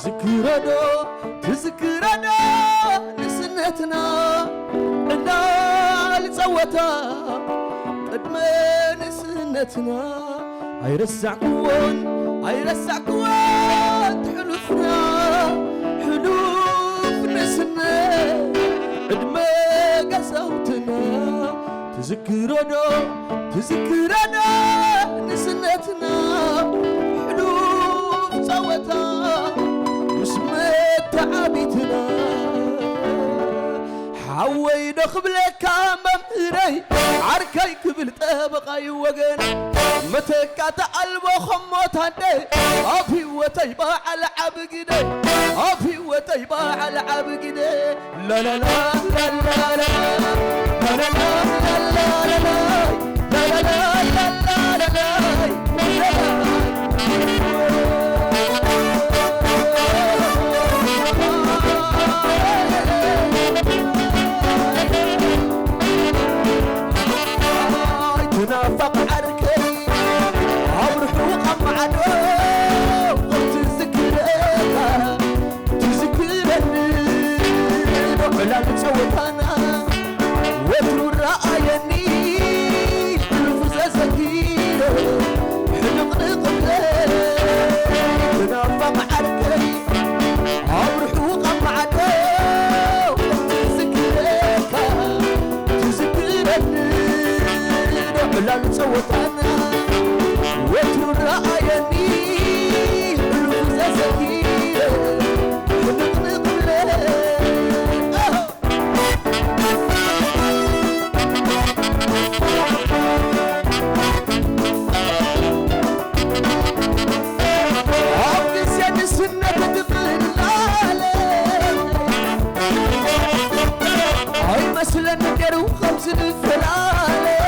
تذكرنا نسنتنا إنا لصوتا قدم نسنتنا عيرسعكون حلوفنا حلوف نسنا قدم قسوتنا تذكرنا نسنتنا حلوف صوتا وسمت تعابيتنا حوينا قبلك ممري عركي قبل طبقاي وقن متكات قلبو خموت هدي افي وتيبا على عبقدي افي وتيبا على عبقدي لا لا لا لا لا لا لا لا لا لا لا لا لا نافق عركي عمر حوقا معنا تذكرني وعلا نتسوتانا وترو رأيني الفزة سكينة حلق نقبلي نافق عركي عمر حوقا معنا تذكرني لا نتسوتانا وترو رأيني الفزة سكينة حلق نقبلي مثلا نديرو خمس نفلالي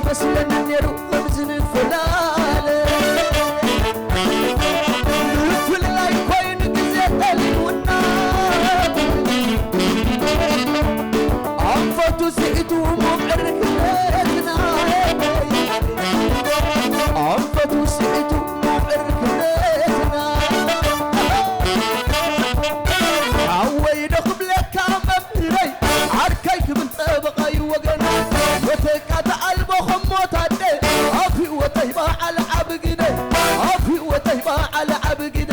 مثلا نديرو خمس نفلالي نفلالي كوين قزيت الونار عفاتو سئتو مبعرك ليتنا عفاتو سئتو مبعرك ليتنا عوينا قبلك ممري عركيك من طبقاي وقنا وتكاد قلبو خموت هدي افي وتيبا على عبقدي افي وتيبا على عبقدي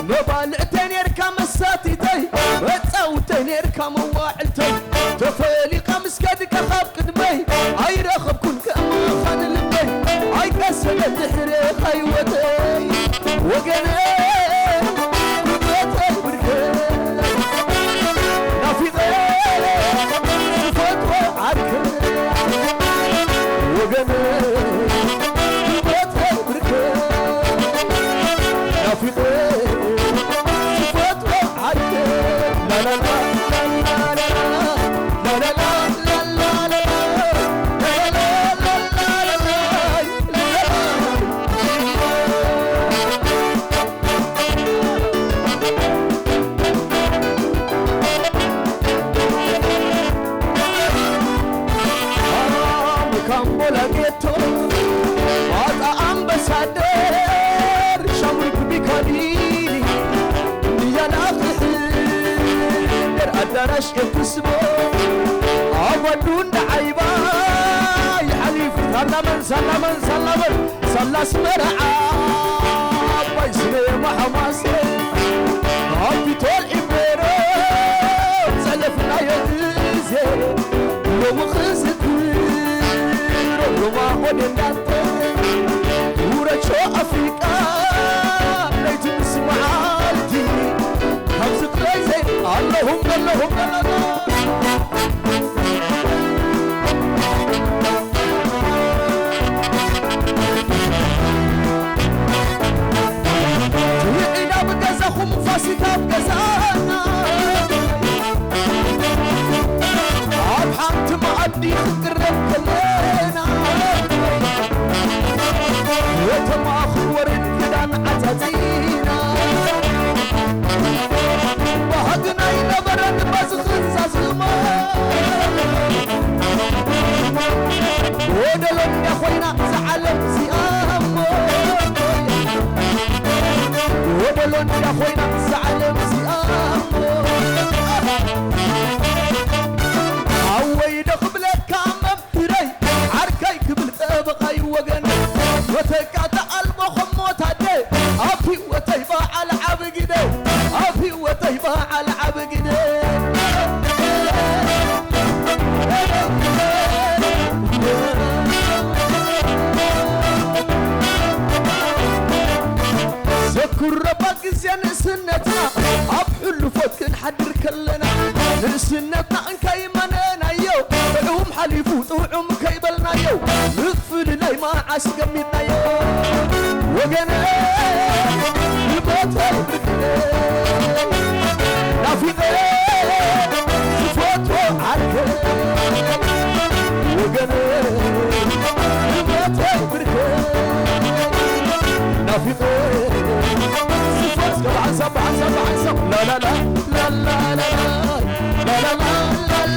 نبالعتين يركا مساتيتي وتصوتين يركا مواعلتي تفالي مسكدك خاب قدمي اي رخب كل كما خان لبي اي كسل الدحري خيوتي وقني قبتي بركي نافذي فتوى عركي وقني قبتي بركي نافذي فتوى عركي لا لا لا لا لا لا لا لقيته وضع أمبسادر شمرك بكاليني يا الأخ در أدرش كتسبو أولون عيبا يحليف صلى اسمرعا ويسمي محماسي عبي طول إمبيرو سلفنا يدزي لو خزتي روما ودناتي ورشو أفريقيا ليت مسمعاتي همزة ريزي اللهم توقينا بقزاهم فاسكا بقزانا عبحانت معدي خقرب كلنا وتما خورن كدان عزازينا وهدنا ينبرن بزخ ودلون يا خوينا زعلم سيامو ودلون يا خوينا زعلم سيامو عوي دخبلك كامم تري عركي كبل طبقاي وغن وتقاطع المخموت هدي افي وتيبا على عبقدي افي وتيبا على عبقدي ذكر ربك زين سنتنا ابحل فوتكن حدر كلنا لسنتنا انكاي مننا يو بلهم حليفو طوعم كيبلنا يو نغفل لي ما عسقمنا يو وقنا يبوت البكنا نافي فوتو عركة وقنا يبوت البكنا نافي عصب عصب عصب لا لا لا لا لا لا لا لا لا لا لا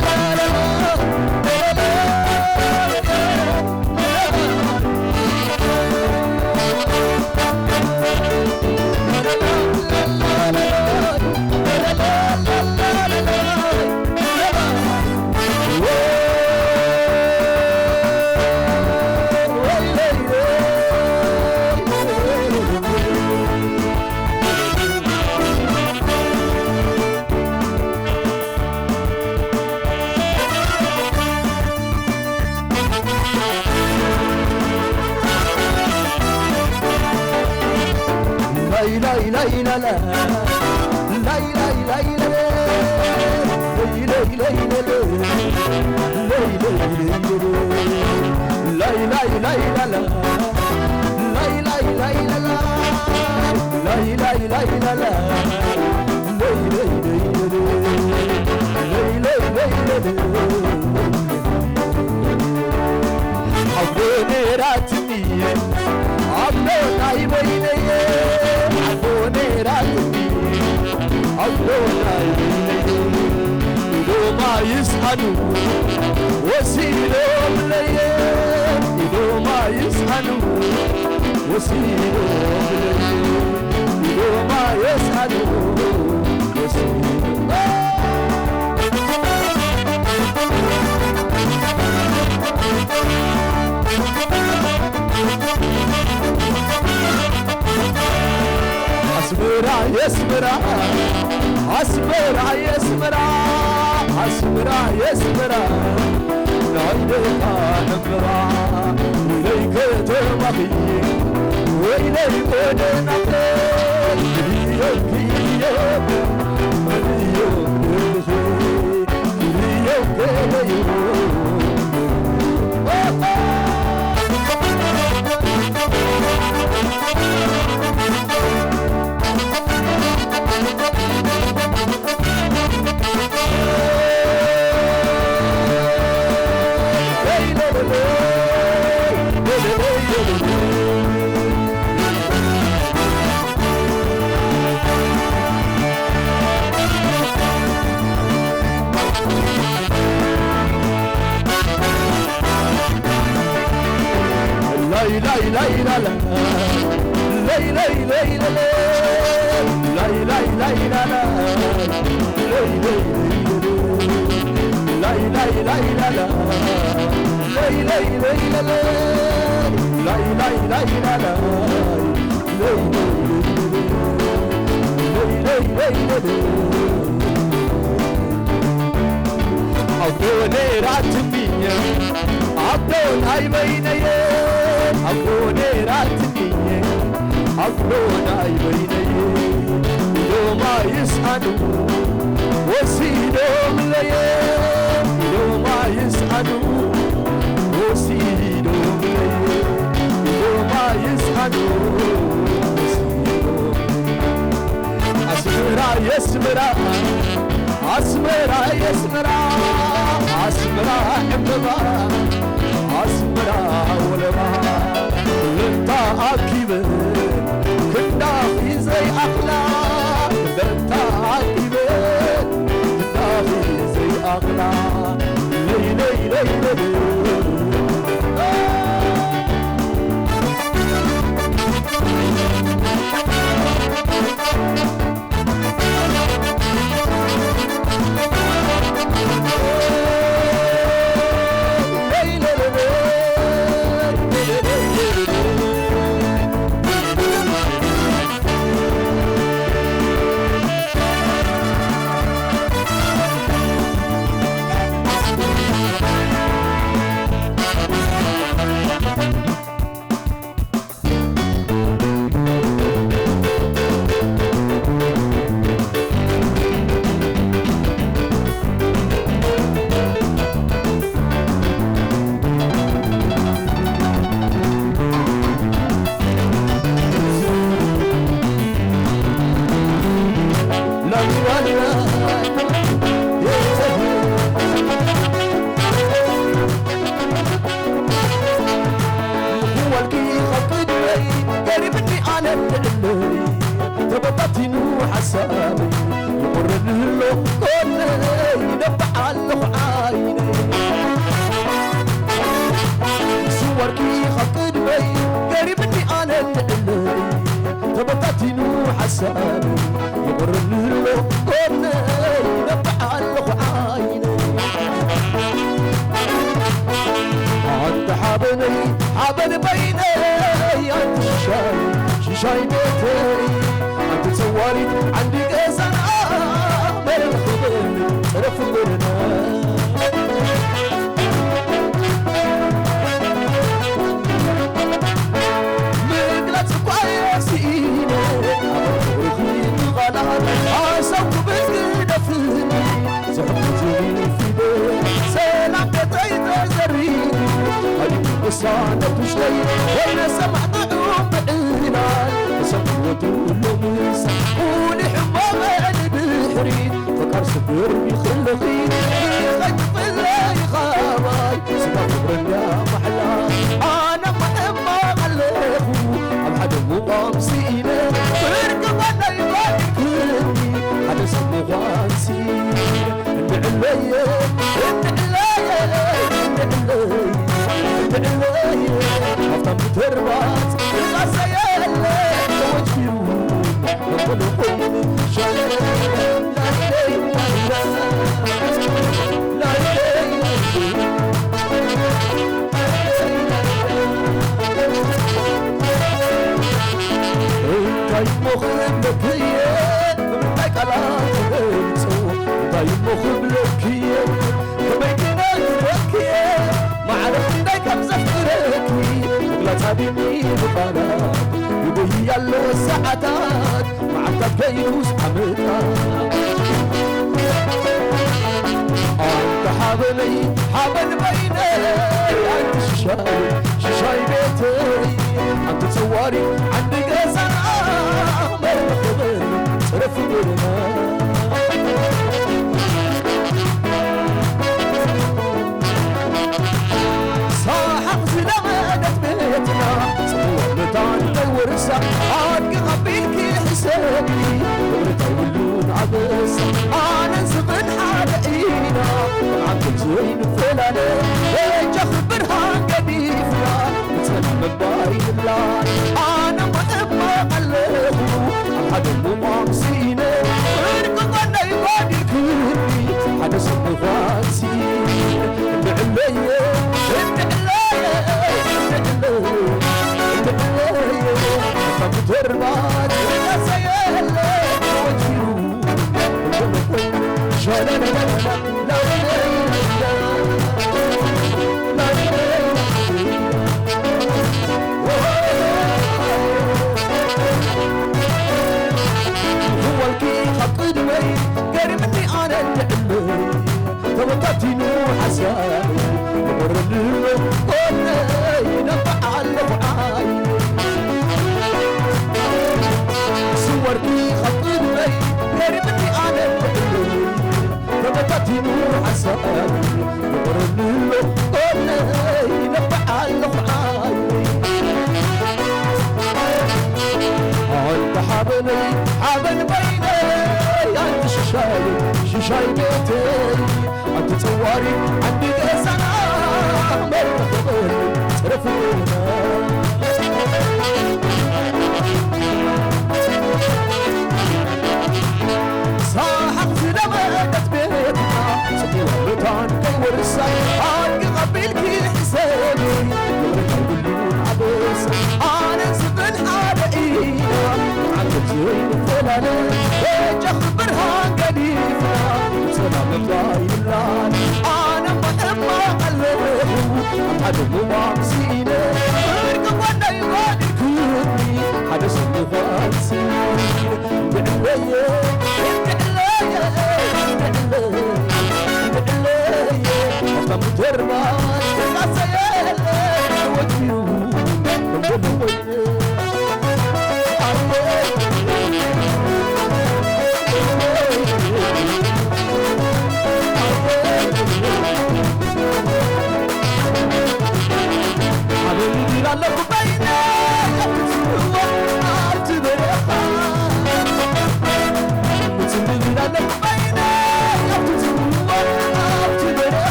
لا لا لا لا ما يسحنوا وسيلهم ليل إذا ما يسحنوا وسيلهم ليل إذا ما يسحنوا وسيلهم أصبرا يسمرا أصبرا يسمرا أصبرا يسمرا نعيدك نمرا إليك تمضي وإليك نقل اليوم اليوم اليوم أغلى لي لي لي لي كوني نبع له عيني صوركي خفقد بي قريبني أنا اللي تبطتنو حسابي يمر له كوني نبع له عيني أنت حابني بيني أنت شاي بيتي أنت تصوري عندي قزنا مال الخبر رفضنا مقلت كويسين أبغي غلط عصوت بالقدفني زحمتني في بيت سلام بيتي تزريني وصانت وشلي وانا سمعت عيون بعيناي سمعت ولمس قولي حمامي بالحريد فكر صبرني خلقي خيط اللي خاباي سمعت برنيا محلا انا ما غلقو الحد مقامسيني فرق وانا يبالي كلني حد سمو غانسيني النعلية أفضل بتربط الغزايا اللي وجهيون نقول قولي شغل انت يمخرب لكيه منك على تنسو انت يمخرب لكيه كميتنا تفكيه ما عرفت كم زفركي ولا تابيني بقرار يبوي يالو السعادات معك كيوس عملنا انت حابن بيني انت ششاي بيتي انت تصوري عندي قزنا ما يخبر صرف قرنا ورسا عاد قبيلك حسابي ورتولون عبس انا نسقن حالقينا عبد زين فلانة ايج اخبرها قديفنا تسلم باين الله انا ما قلبو الحد الممامسينة ورقضنا يباني الكوري حدا سمو غانسين النعلية تربات الغزايا اللي وجهيون شالا لا لا لا هو الكي خط دمي قريب مني انا اللي توقعتني حسابي مر اللي قلنا نفع الوعي صورتي خط دمي قريبني انا اللي ربطتني حسابي مر اللي قلنا نفع الوعي انت حابن بيني انت ششاي بيتي انت تصوري عندي قزنا ما يخبر صرفونا صاحب زلمة بيتنا سموه لطان كورسا عاد قبيلك حسابي يقولون عبس انا سبن حالقينا عندك زين فلانة ايج اخبرها قديفة سلام بايلان انا ما قلبو الحد ممامسينة فرق وانا يباني الكوري حدا سمو غانسين النعلية أفضل تربات الغزايا اللي وجهيون حبيبي لك بيني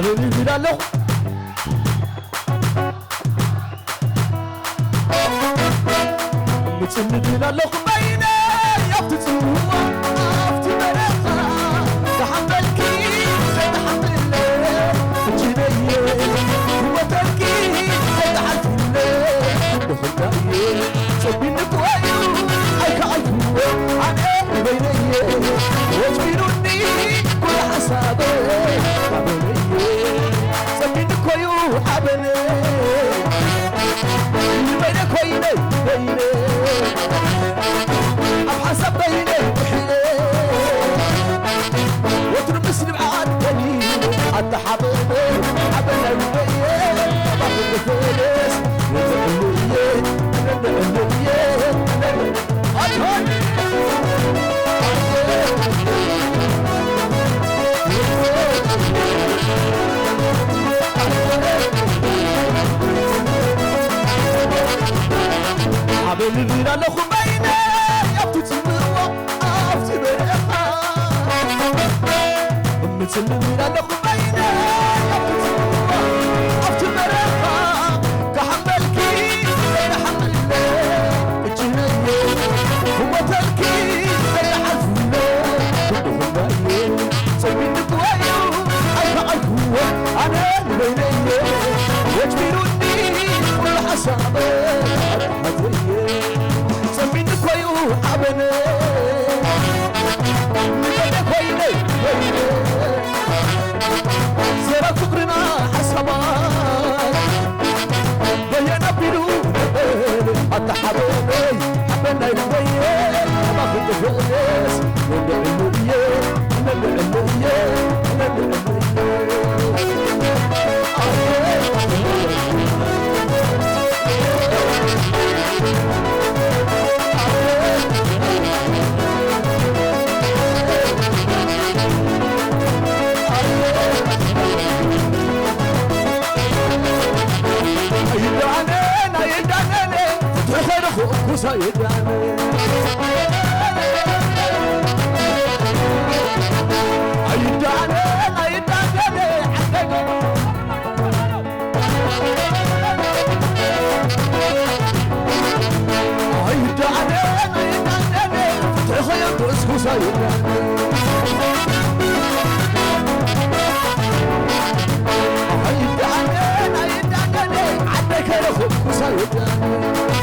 عبالي بلالو متسندنا لو بينا يبتسموا عفتي مرقة تحملكي زي تحمل الليل جنيه وتركي زي تحمل الليل وخلقي صبينك ويو عيك عيكو عن بيني وجبينوني كل حسابي عبالي صبينك ويو عبالي بينك ويني بيني أبحسب بيني وحيني وترمسني بعاد قليل حتى حبيبي حبيبي البيت باخد الفلس يتقليت نقليت أطهر عبالي بينا لخو بينا يبتسموا عفتي مرقة متسلمين لخو بينا يبتسموا عفتي مرقة كحملكي زي حمل الليل الجنيه ومثلكي زي حرف الليل كلهم باين سمينك ويو عيك عيكو أنا بيني وجبينوني كل حسابي سمينك ويو عبني بينك ويني ويني سيرا فقرنا حسبان بينا بدون حتى حبيبي حبنا الويل باخد الفلس سيداني عيداني عيداني عيداني عيداني تخيل بسكو سيداني عيداني عيداني عندك يا اخوك سيداني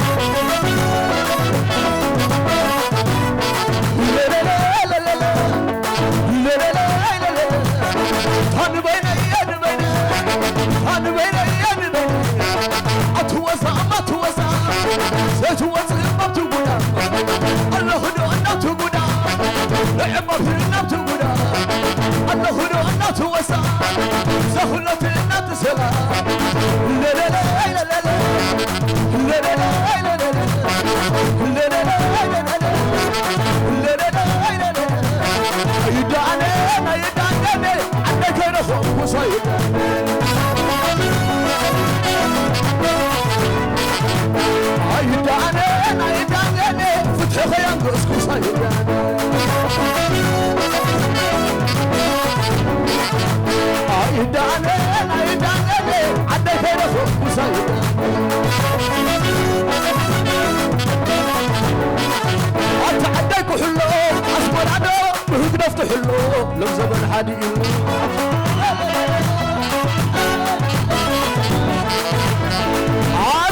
لو زبن حدي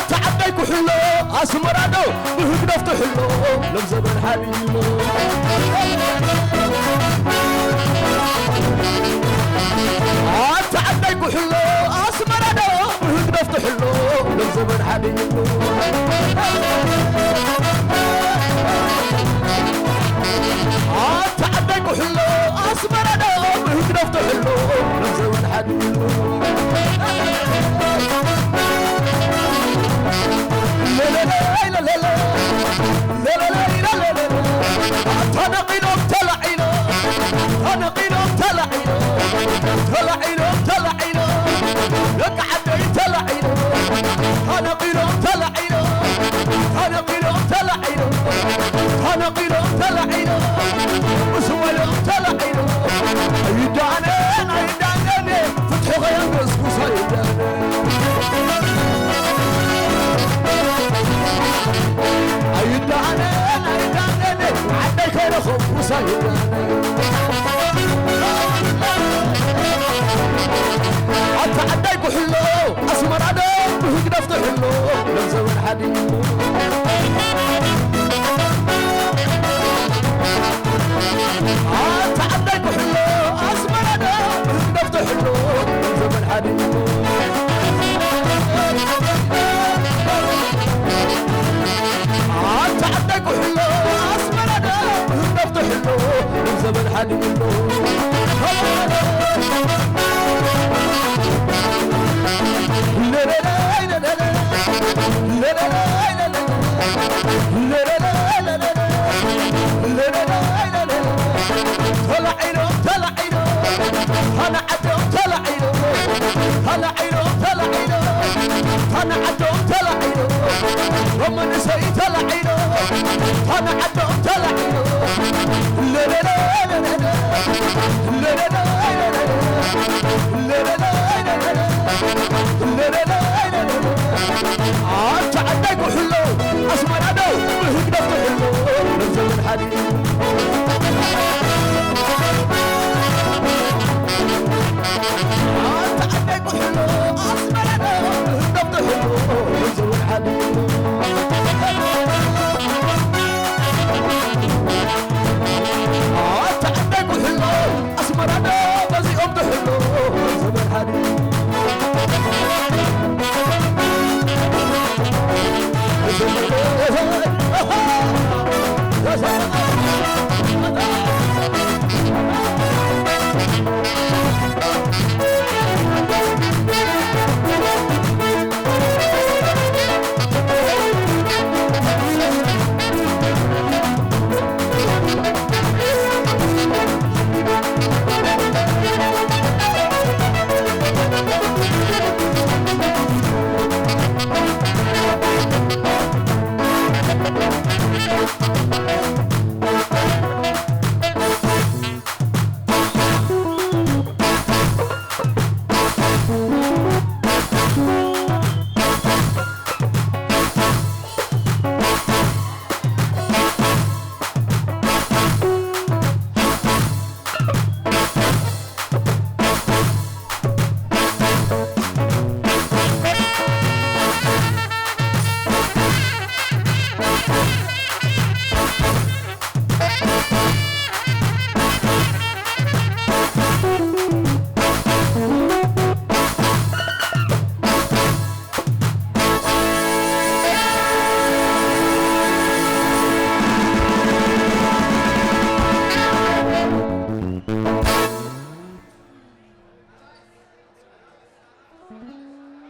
تعديك حلو اسمرانو بهك نفتح حلو لو زبن حدي تعديك حلو اسمرانو بهك نفتح حلو لو زبن حدي تعديك حلو اسمرانو بهك نفتح حلو لو زبن حدي لا لا لا لا لا لا لا لا لا لا تنقلهم تلعينه تنقلهم تلعينه تلعينه تلعينه يقعد تلعينه تنقلهم تلعينه تنقلهم تلعينه تنقلهم تلعينه وسوالهم تلعينه عيدانين عيدانين فتح غير نفتح له لزمن حديد تعديك حلو أسمر أنا نفتح له لزمن حديد تعديك حلو أسمر أنا نفتح له لزمن حديد ومن سيت العينو انا عدهم تلعينو لا لا لا لا لا لا لا